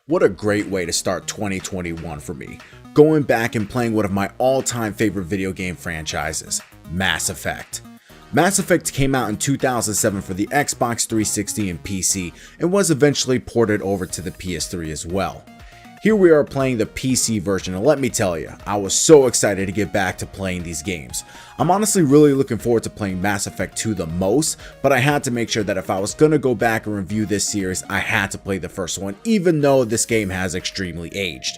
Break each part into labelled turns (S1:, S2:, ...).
S1: What a great way to start 2021 for me, going back and playing one of my all-time favorite video game franchises, Mass Effect. Mass Effect came out in 2007 for the Xbox 360 and PC, and was eventually ported over to the PS3 as well. Here we are playing the PC version, and let me tell you, I was so excited to get back to playing these games. I'm honestly really looking forward to playing Mass Effect 2 the most, but I had to make sure that if I was gonna go back and review this series, I had to play the first one, even though this game has extremely aged.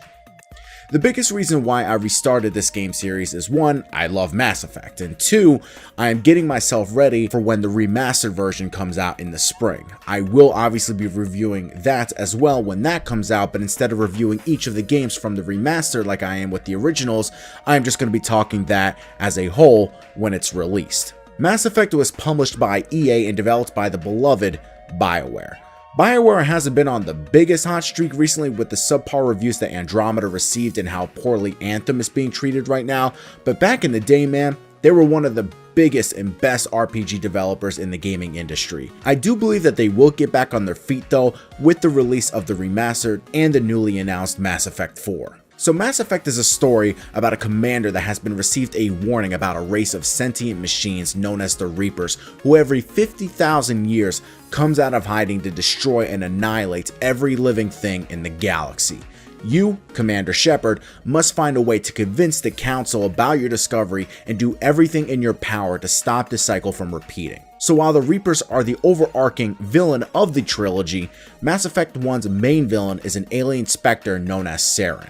S1: The biggest reason why I restarted this game series is 1, I love Mass Effect, and 2, I am getting myself ready for when the remastered version comes out in the spring. I will obviously be reviewing that as well when that comes out, but instead of reviewing each of the games from the remaster like I am with the originals, I'm just going to be talking that as a whole when it's released. Mass Effect was published by EA and developed by the beloved BioWare. BioWare hasn't been on the biggest hot streak recently with the subpar reviews that Andromeda received and how poorly Anthem is being treated right now, but back in the day, man, they were one of the biggest and best RPG developers in the gaming industry. I do believe that they will get back on their feet though with the release of the remastered and the newly announced Mass Effect 4. So Mass Effect is a story about a commander that has been received a warning about a race of sentient machines known as the Reapers, who every 50,000 years comes out of hiding to destroy and annihilate every living thing in the galaxy. You, Commander Shepard, must find a way to convince the Council about your discovery and do everything in your power to stop the cycle from repeating. So while the Reapers are the overarching villain of the trilogy, Mass Effect 1's main villain is an alien specter known as Saren.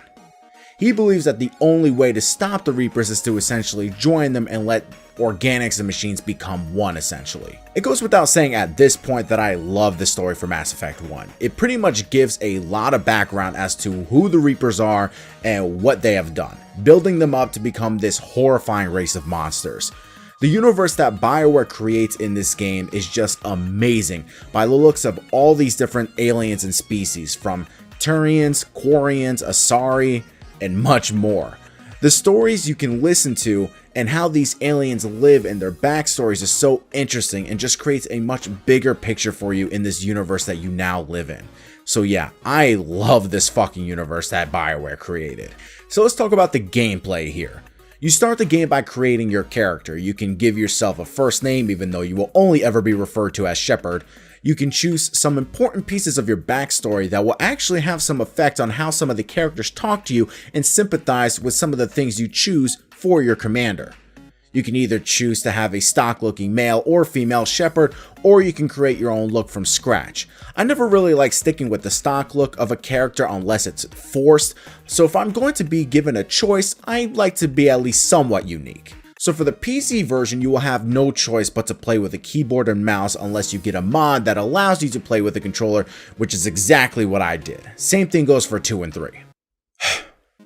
S1: He believes that the only way to stop the Reapers is to essentially join them and let organics and machines become one, essentially. It goes without saying at this point that I love the story for Mass Effect 1. It pretty much gives a lot of background as to who the Reapers are and what they have done, building them up to become this horrifying race of monsters. The universe that BioWare creates in this game is just amazing by the looks of all these different aliens and species, from Turians, Quarians, Asari, and much more. The stories you can listen to and how these aliens live and their backstories is so interesting and just creates a much bigger picture for you in this universe that you now live in. So yeah, I love this fucking universe that BioWare created. So let's talk about the gameplay here. You start the game by creating your character. You can give yourself a first name even though you will only ever be referred to as Shepard. You can choose some important pieces of your backstory that will actually have some effect on how some of the characters talk to you and sympathize with some of the things you choose for your commander. You can either choose to have a stock looking male or female Shepard, or you can create your own look from scratch. I never really like sticking with the stock look of a character unless it's forced, so if I'm going to be given a choice, I like to be at least somewhat unique. So for the PC version, you will have no choice but to play with a keyboard and mouse unless you get a mod that allows you to play with a controller, which is exactly what I did. Same thing goes for 2 and 3.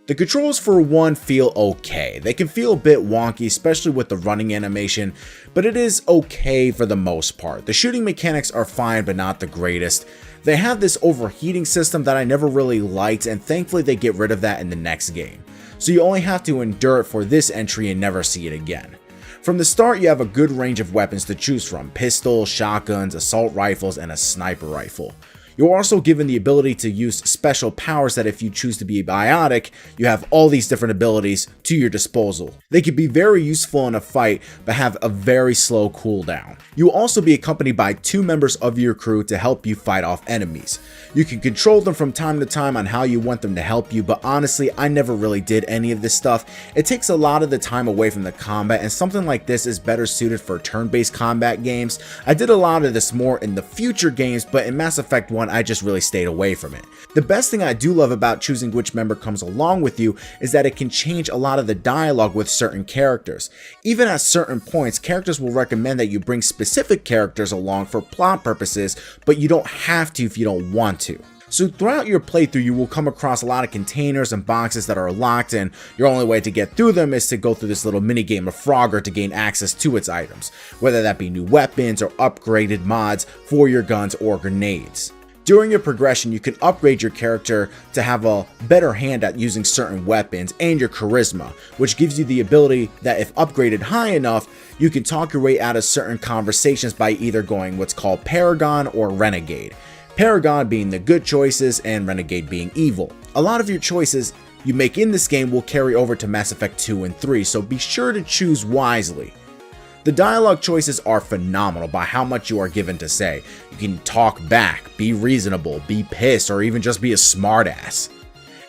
S1: The controls for 1 feel okay. They can feel a bit wonky, especially with the running animation, but it is okay for the most part. The shooting mechanics are fine, but not the greatest. They have this overheating system that I never really liked, and thankfully they get rid of that in the next game. So you only have to endure it for this entry and never see it again. From the start, you have a good range of weapons to choose from: pistols, shotguns, assault rifles, and a sniper rifle. You're also given the ability to use special powers that if you choose to be biotic, you have all these different abilities to your disposal. They can be very useful in a fight, but have a very slow cooldown. You will also be accompanied by 2 members of your crew to help you fight off enemies. You can control them from time to time on how you want them to help you, but honestly, I never really did any of this stuff. It takes a lot of the time away from the combat, and something like this is better suited for turn-based combat games. I did a lot of this more in the future games, but in Mass Effect 1, I just really stayed away from it. The best thing I do love about choosing which member comes along with you is that it can change a lot of the dialogue with certain characters. Even at certain points, characters will recommend that you bring specific characters along for plot purposes, but you don't have to if you don't want to. So throughout your playthrough, you will come across a lot of containers and boxes that are locked, and your only way to get through them is to go through this little mini game of Frogger to gain access to its items, whether that be new weapons or upgraded mods for your guns or grenades. During your progression, you can upgrade your character to have a better hand at using certain weapons and your charisma, which gives you the ability that if upgraded high enough, you can talk your way out of certain conversations by either going what's called Paragon or Renegade. Paragon being the good choices and Renegade being evil. A lot of your choices you make in this game will carry over to Mass Effect 2 and 3, so be sure to choose wisely. The dialogue choices are phenomenal by how much you are given to say. You can talk back, be reasonable, be pissed, or even just be a smartass.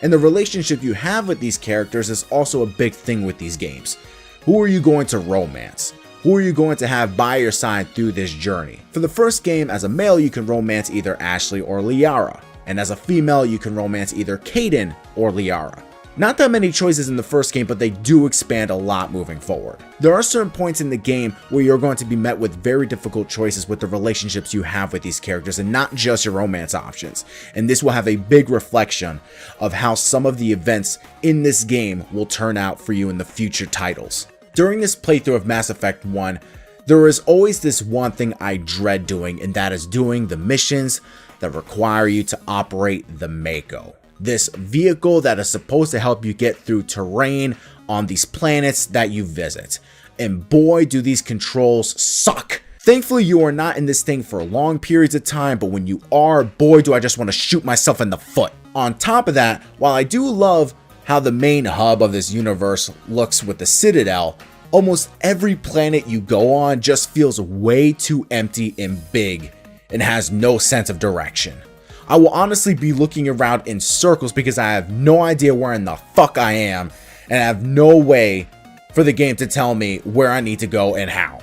S1: And the relationship you have with these characters is also a big thing with these games. Who are you going to romance? Who are you going to have by your side through this journey? For the first game, as a male, you can romance either Ashley or Liara, and as a female, you can romance either Kaidan or Liara. Not that many choices in the first game, but they do expand a lot moving forward. There are certain points in the game where you're going to be met with very difficult choices with the relationships you have with these characters and not just your romance options. And this will have a big reflection of how some of the events in this game will turn out for you in the future titles. During this playthrough of Mass Effect 1, there is always this one thing I dread doing, and that is doing the missions that require you to operate the Mako. This vehicle that is supposed to help you get through terrain on these planets that you visit. And boy, do these controls suck. Thankfully, you are not in this thing for long periods of time, but when you are, boy, do I just want to shoot myself in the foot. On top of that, while I do love how the main hub of this universe looks with the Citadel, almost every planet you go on just feels way too empty and big and has no sense of direction. I will honestly be looking around in circles because I have no idea where in the fuck I am, and I have no way for the game to tell me where I need to go and how.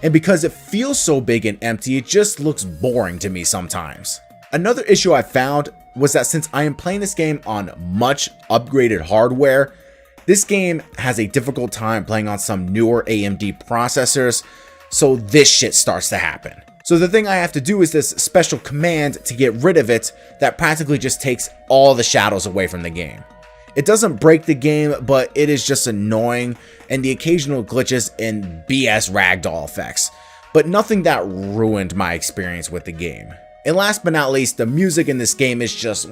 S1: And because it feels so big and empty, it just looks boring to me sometimes. Another issue I found was that since I am playing this game on much upgraded hardware, this game has a difficult time playing on some newer AMD processors, so this shit starts to happen. So the thing I have to do is this special command to get rid of it that practically just takes all the shadows away from the game. It doesn't break the game, but it is just annoying, and the occasional glitches and BS ragdoll effects, but nothing that ruined my experience with the game. And last but not least, the music in this game is just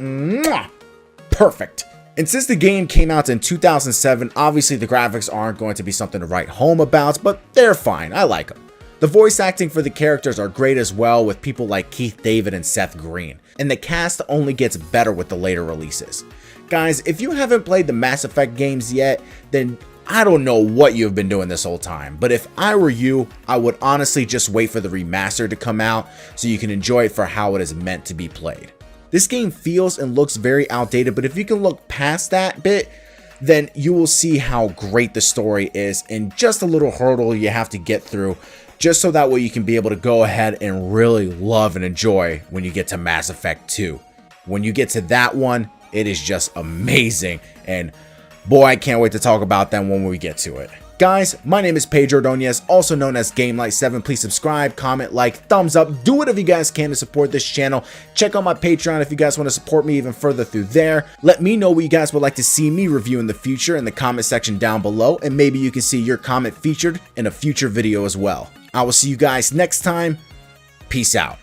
S1: perfect. And since the game came out in 2007, obviously the graphics aren't going to be something to write home about, but they're fine, I like them. The voice acting for the characters are great as well, with people like Keith David and Seth Green, and the cast only gets better with the later releases. Guys, if you haven't played the Mass Effect games yet, then I don't know what you've been doing this whole time, but if I were you, I would honestly just wait for the remaster to come out so you can enjoy it for how it is meant to be played. This game feels and looks very outdated, but if you can look past that bit, then you will see how great the story is and just a little hurdle you have to get through, just so that way you can be able to go ahead and really love and enjoy when you get to Mass Effect 2. When you get to that one, it is just amazing, and boy, I can't wait to talk about that when we get to it. Guys, my name is Pedro Ordonez, also known as GameLight7. Please subscribe, comment, like, thumbs up, do whatever you guys can to support this channel. Check out my Patreon if you guys want to support me even further through there. Let me know what you guys would like to see me review in the future in the comment section down below, and maybe you can see your comment featured in a future video as well. I will see you guys next time. Peace out.